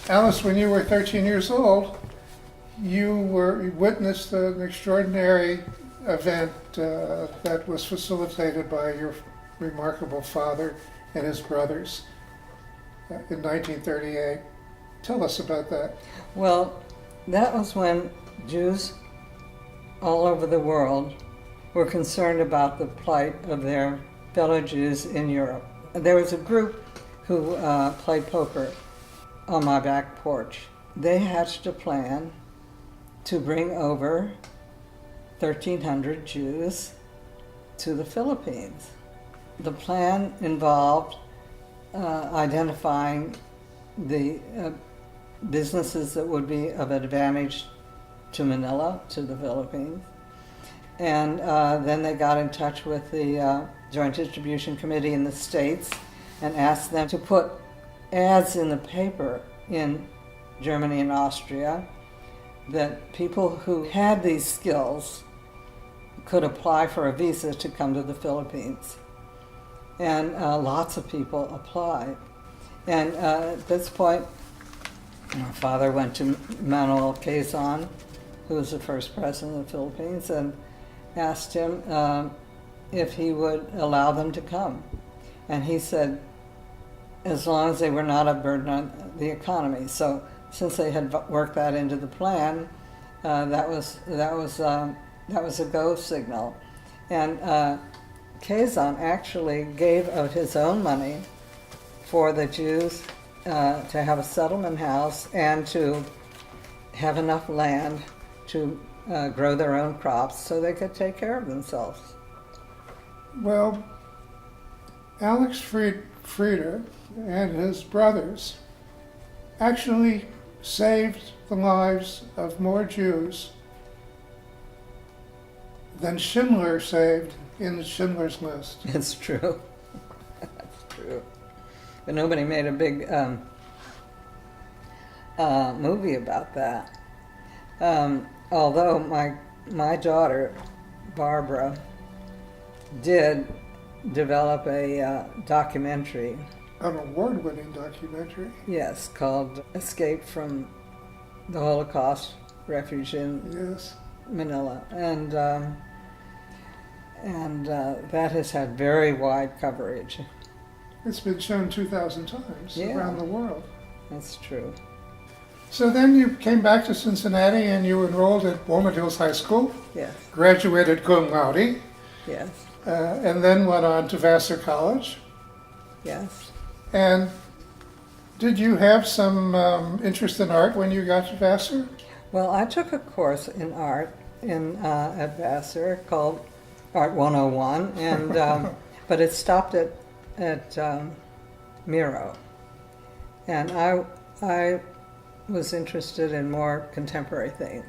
Alice, when you were 13 years old, you witnessed an extraordinary event that was facilitated by your remarkable father and his brothers in 1938. Tell us about that. Well, that was when Jews all over the world were concerned about the plight of their fellow Jews in Europe. There was a group who played poker on my back porch. They hatched a plan to bring over 1,300 Jews to the Philippines. The plan involved identifying the businesses that would be of advantage to Manila, to the Philippines. And then they got in touch with the Joint Distribution Committee in the States and asked them to put ads in the paper in Germany and Austria that people who had these skills could apply for a visa to come to the Philippines. And lots of people applied. And at this point, my father went to Manuel Quezon, who was the first president of the Philippines, and asked him if he would allow them to come. And he said, as long as they were not a burden on the economy. So since they had worked that into the plan, that was a go signal. And Quezon actually gave of his own money for the Jews to have a settlement house and to have enough land to grow their own crops so they could take care of themselves. Well, Alex Frieder and his brothers actually saved the lives of more Jews than Schindler saved in Schindler's List. It's true. That's true. But nobody made a big movie about that. Although my daughter, Barbara, did develop a documentary. An award-winning documentary. Yes, called Escape from the Holocaust Refuge in Manila. And that has had very wide coverage. It's been shown 2,000 times around the world. That's true. So then you came back to Cincinnati and you enrolled at Walnut Hills High School. Yes. Graduated cum laude. Yes. And then went on to Vassar College. Yes. And did you have some interest in art when you got to Vassar? Well, I took a course in art at Vassar called Art 101, and but it stopped at Miro. And I was interested in more contemporary things.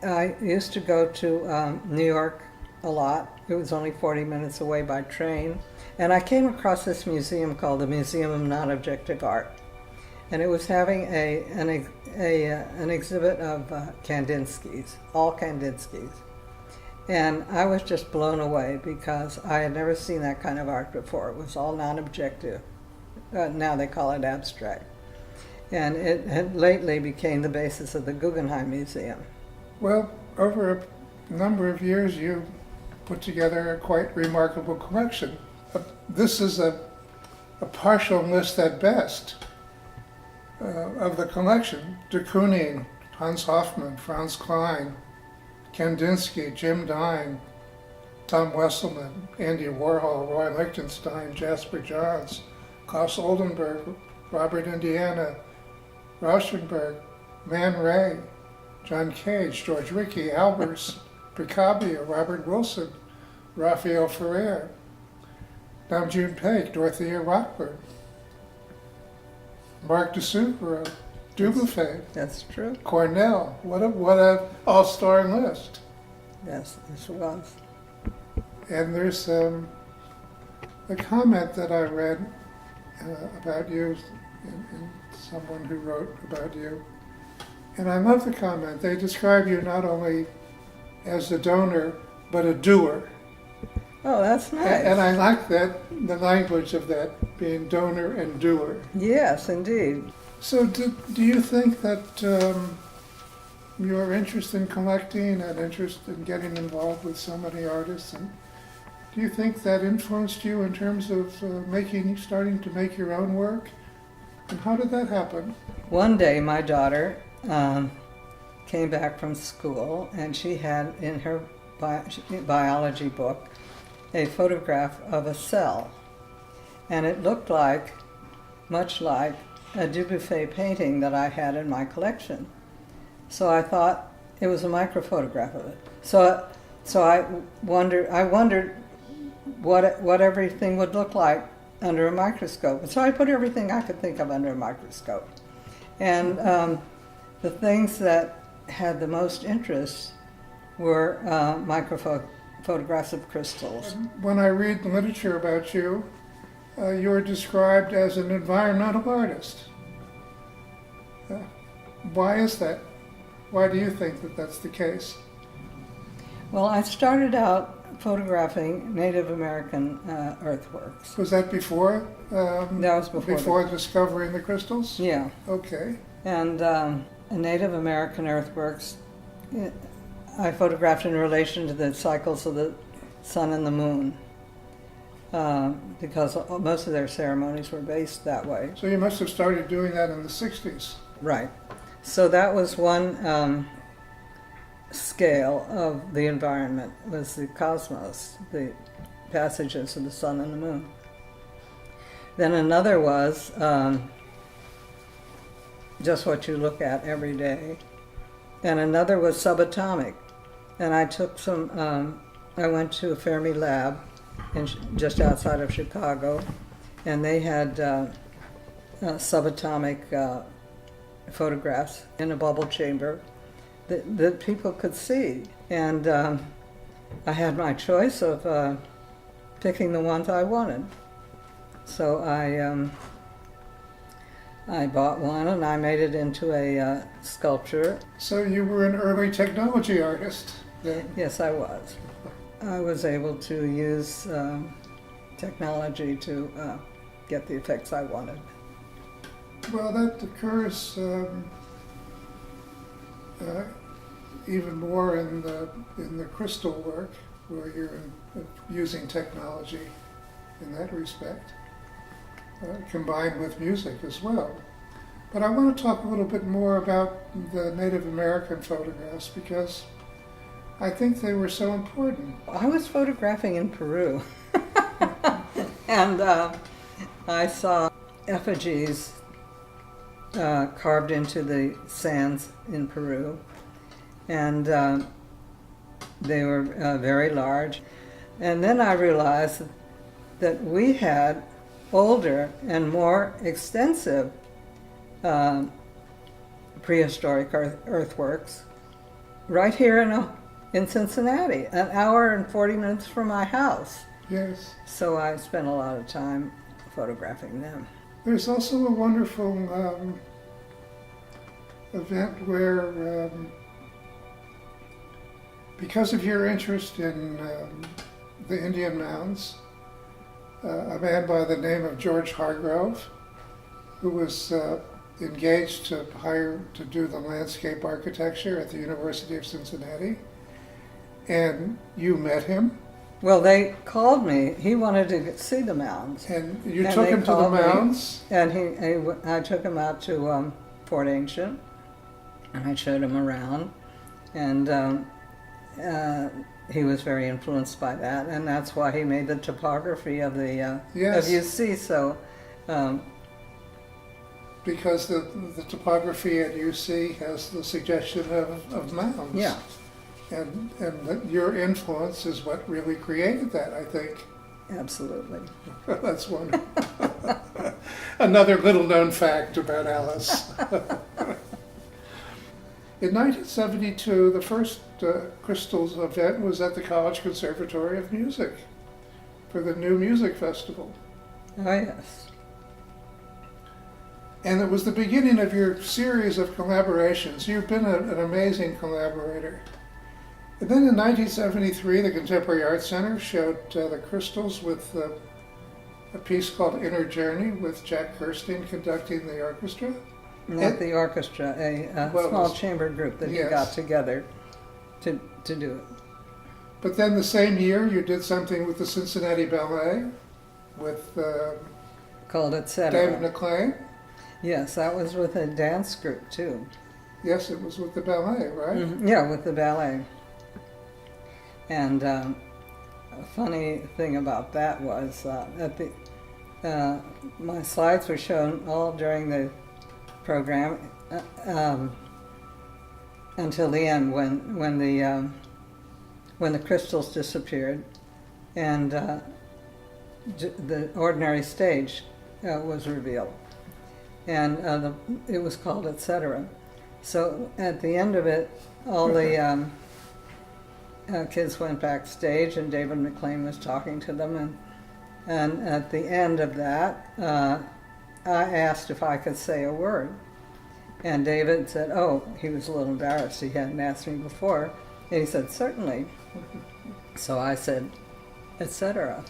I used to go to New York a lot. It was only 40 minutes away by train. And I came across this museum called the Museum of Non-Objective Art. And it was having an exhibit of Kandinsky's, all Kandinsky's. And I was just blown away because I had never seen that kind of art before. It was all non-objective. Now they call it abstract. And it had lately became the basis of the Guggenheim Museum. Well, over a number of years you put together a quite remarkable collection. This is a partial list at best of the collection. De Kooning, Hans Hofmann, Franz Klein, Kandinsky, Jim Dine, Tom Wesselman, Andy Warhol, Roy Lichtenstein, Jasper Johns, Klaus Oldenburg, Robert Indiana, Rauschenberg, Man Ray, John Cage, George Rickey, Albers, Picabia, Robert Wilson, Raphael Ferrer, Nam June Paik, Dorothea Rockburn, Marc de Suvre, Dubofay. That's true. Cornell. What a all-star list. Yes, this was. And there's a comment that I read about you in someone who wrote about you. And I love the comment. They describe you not only as a donor, but a doer. Oh, that's nice. And I like that, the language of that, being donor and doer. Yes, indeed. So do you think that your interest in collecting and interest in getting involved with so many artists, and do you think that influenced you in terms of starting to make your own work? And how did that happen? One day, my daughter came back from school, and she had in her biology book a photograph of a cell, and it looked much like a Dubuffet painting that I had in my collection. So I thought it was a microphotograph of it. So I wondered what everything would look like under a microscope. And so I put everything I could think of under a microscope. And the things that had the most interest were microphotographs of crystals. When I read the literature about you, you're described as an environmental artist. Why is that? Why do you think that that's the case? Well, I started out photographing Native American earthworks. Was that before? That was before discovering the crystals? Yeah. Okay. And Native American earthworks, I photographed in relation to the cycles of the sun and the moon, because most of their ceremonies were based that way. So you must have started doing that in the 60s. Right. So that was one scale of the environment, was the cosmos, the passages of the sun and the moon. Then another was just what you look at every day. And another was subatomic. And I took I went to a Fermi lab just outside of Chicago, and they had subatomic photographs in a bubble chamber that people could see. And I had my choice of picking the ones I wanted. So I bought one and I made it into a sculpture. So you were an early technology artist then? Yes, I was. I was able to use technology to get the effects I wanted. Well, that occurs even more in the crystal work, where you're using technology in that respect, combined with music as well. But I want to talk a little bit more about the Native American photographs, because I think they were so important. I was photographing in Peru, and I saw effigies carved into the sands in Peru, and they were very large. And then I realized that we had older and more extensive prehistoric earthworks right here in Cincinnati, an hour and 40 minutes from my house. Yes. So I spent a lot of time photographing them. There's also a wonderful event where, because of your interest in the Indian mounds, a man by the name of George Hargrove, who was engaged to do the landscape architecture at the University of Cincinnati, and you met him. Well, they called me. He wanted to see the mounds. And you took him to the mounds? And I took him out to Fort Ancient, and I showed him around. And he was very influenced by that, and that's why he made the topography of the yes. of UC. So, because the topography at UC has the suggestion of mounds. Yeah. And your influence is what really created that, I think. Absolutely. That's wonderful. Another little known fact about Alice. In 1972, the first Crystals event was at the College Conservatory of Music for the New Music Festival. Oh, yes. And it was the beginning of your series of collaborations. You've been an amazing collaborator. And then in 1973, the Contemporary Art Center showed the crystals with a piece called Inner Journey with Jack Kirstein conducting the orchestra. Not the orchestra, a Well, it small was- chamber group that he yes. got together to do it. But then the same year, you did something with the Cincinnati Ballet with Called David Etc. McLean. Yes, that was with a dance group too. Yes, it was with the ballet, right? Yeah, with the ballet. And a funny thing about that was my slides were shown all during the program until the end when the crystals disappeared and the ordinary stage was revealed, and it was called Etc. So at the end of it, all the kids went backstage, and David McLean was talking to them, and at the end of that, I asked if I could say a word, and David said, "Oh," he was a little embarrassed. He hadn't asked me before, and he said, "Certainly." So I said, "Etc."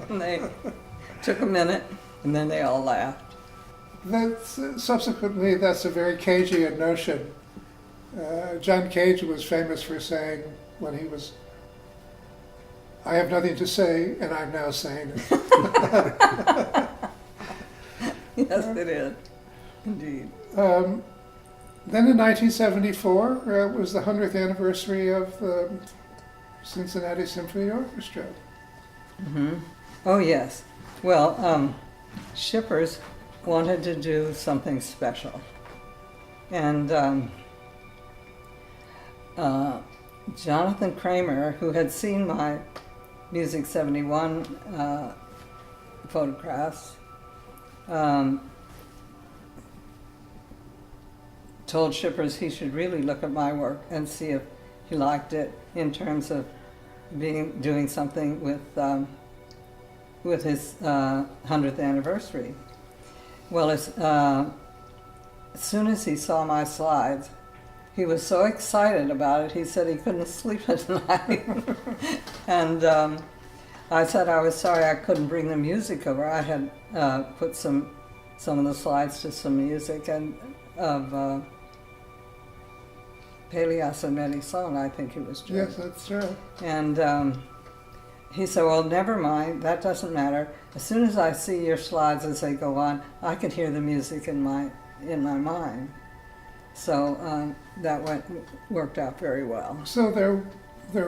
And they took a minute, and then they all laughed. Subsequently, that's a very Cageian notion. John Cage was famous for saying when he was, "I have nothing to say, and I'm now saying it." Yes, it is. Indeed. Then in 1974 was the 100th anniversary of the Cincinnati Symphony Orchestra. Mm-hmm. Oh, yes. Well, Shippers wanted to do something special. And Jonathan Kramer, who had seen my Music 71 photographs, told Shippers he should really look at my work and see if he liked it in terms of doing something with his 100th anniversary. Well, as soon as he saw my slides, he was so excited about it, he said he couldn't sleep at night. And I said I was sorry I couldn't bring the music over. I had put some of the slides to some music and of Pelias and Many Song, I think he was doing. Yes, that's true. And he said, "Well, never mind, that doesn't matter. As soon as I see your slides as they go on, I can hear the music in my mind." So that worked out very well. So there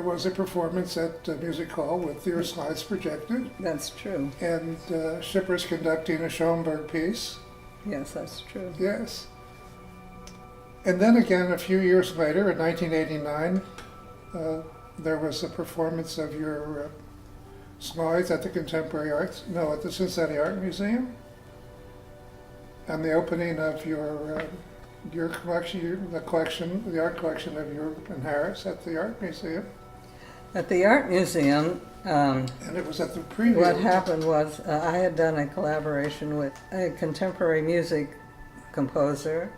was a performance at Music Hall with your slides projected, That's true. and Shippers conducting a Schoenberg piece. Yes, that's true. Yes. And then again, a few years later, in 1989, there was a performance of your slides at the at the Cincinnati Art Museum, and the opening of your collection, the art collection of Europe and Harris at the Art Museum. At the Art Museum, And it was at the preview. what happened was I had done a collaboration with a contemporary music composer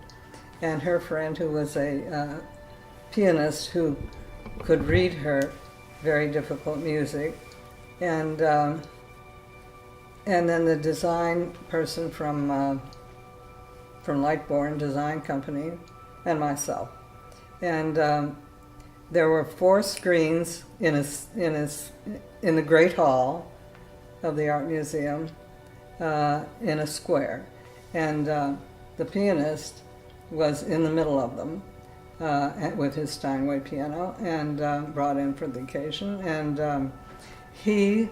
and her friend who was a pianist who could read her very difficult music, and then the design person from Lightborn Design Company and myself, and there were 4 screens in the Great Hall of the Art Museum in a square, and the pianist was in the middle of them with his Steinway piano, and brought in for the occasion, and he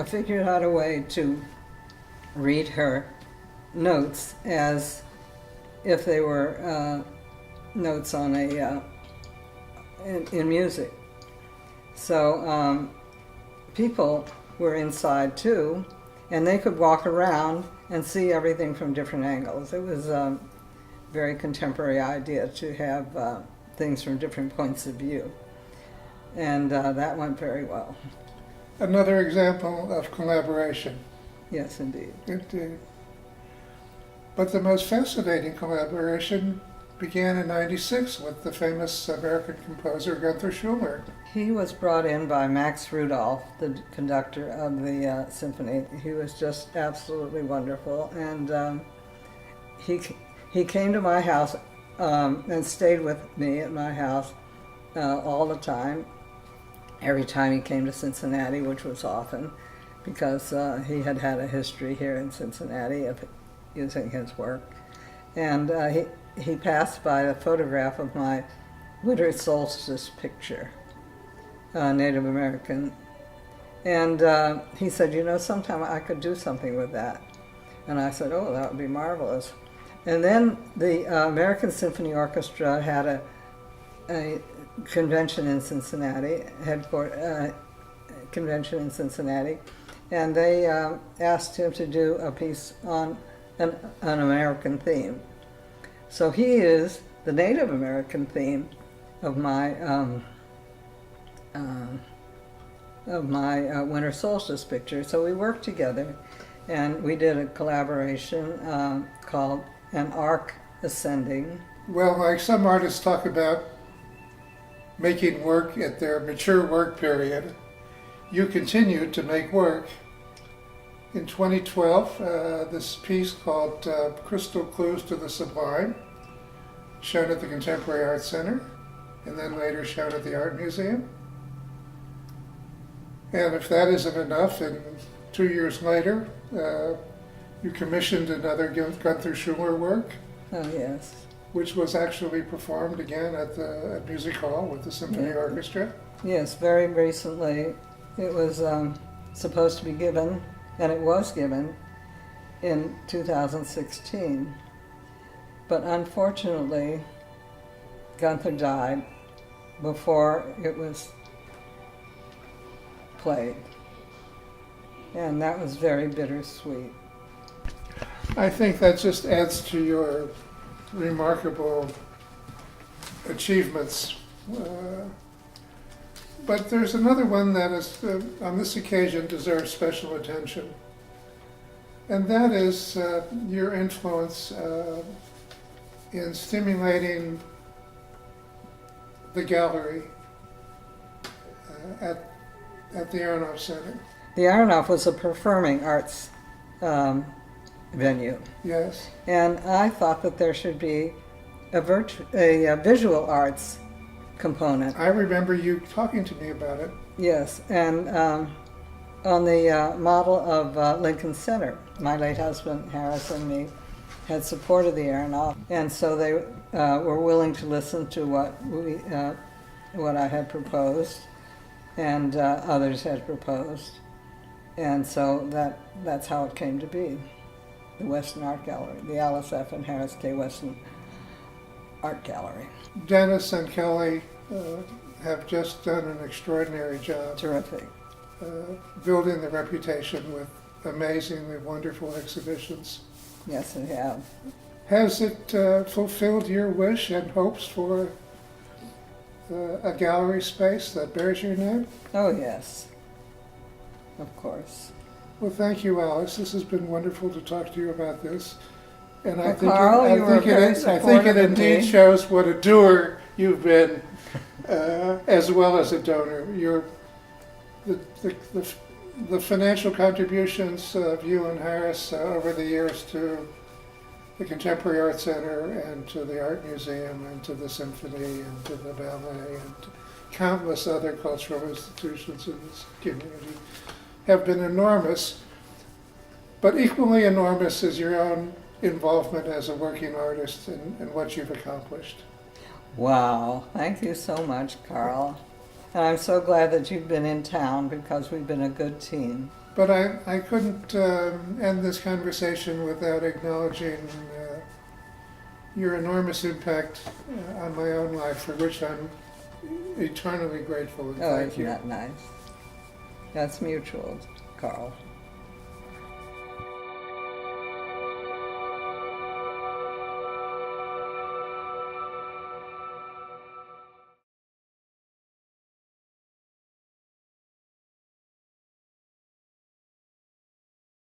figured out a way to read her notes as if they were notes on in music. So people were inside too, and they could walk around and see everything from different angles. It was a very contemporary idea to have things from different points of view, and that went very well. Another example of collaboration. Yes, indeed. Indeed. But the most fascinating collaboration began in '96 with the famous American composer Gunther Schuller. He was brought in by Max Rudolph, the conductor of the symphony. He was just absolutely wonderful, and he he came to my house and stayed with me at my house all the time. Every time he came to Cincinnati, which was often, because he had had a history here in Cincinnati of using his work. And he passed by a photograph of my winter solstice picture, Native American. And he said, you know, sometime I could do something with that. And I said, oh, that would be marvelous. And then the American Symphony Orchestra had a convention in Cincinnati, convention in Cincinnati, and they asked him to do a piece on an American theme. So he is the Native American theme of my winter solstice picture. So we worked together, and we did a collaboration called An Arc Ascending. Well, like some artists talk about making work at their mature work period, you continued to make work. In 2012, this piece called Crystal Clues to the Sublime, shown at the Contemporary Art Center, and then later shown at the Art Museum. And if that isn't enough, and 2 years later, you commissioned another Gunther Schuller work, Oh, yes. which was actually performed again at Music Hall with the Symphony Yeah. Orchestra. Yes, very recently. It was supposed to be given, and it was given, in 2016. But unfortunately, Gunther died before it was played. And that was very bittersweet. I think that just adds to your remarkable achievements. But there's another one that is, on this occasion, deserves special attention. And that is your influence in stimulating the gallery at the Aronoff Center. The Aronoff was a performing arts venue. Yes. And I thought that there should be a visual arts component. I remember you talking to me about it. Yes, and on the model of Lincoln Center, my late husband Harris and me had supported the Aronoff, and so they were willing to listen to what I had proposed, and others had proposed, and so that's how it came to be. The Weston Art Gallery, the Alice F. and Harris K. Weston Art Gallery. Dennis and Kelly have just done an extraordinary job Terrific. building the reputation with amazingly wonderful exhibitions. Yes, they have. Has it fulfilled your wish and hopes for a gallery space that bears your name? Oh, yes. Of course. Well, thank you, Alice. This has been wonderful to talk to you about this. And Well, Carl, you were very I think supportive it of indeed me. shows what a doer you've been, as well as a donor. The financial contributions of you and Harris over the years to the Contemporary Art Center and to the Art Museum and to the Symphony and to the ballet and countless other cultural institutions in this community have been enormous, but equally enormous is your own involvement as a working artist and what you've accomplished. Wow. Thank you so much, Carl. And I'm so glad that you've been in town because we've been a good team. But I couldn't end this conversation without acknowledging your enormous impact on my own life, for which I'm eternally grateful and Oh, thank isn't you. that nice? That's mutual, Carl.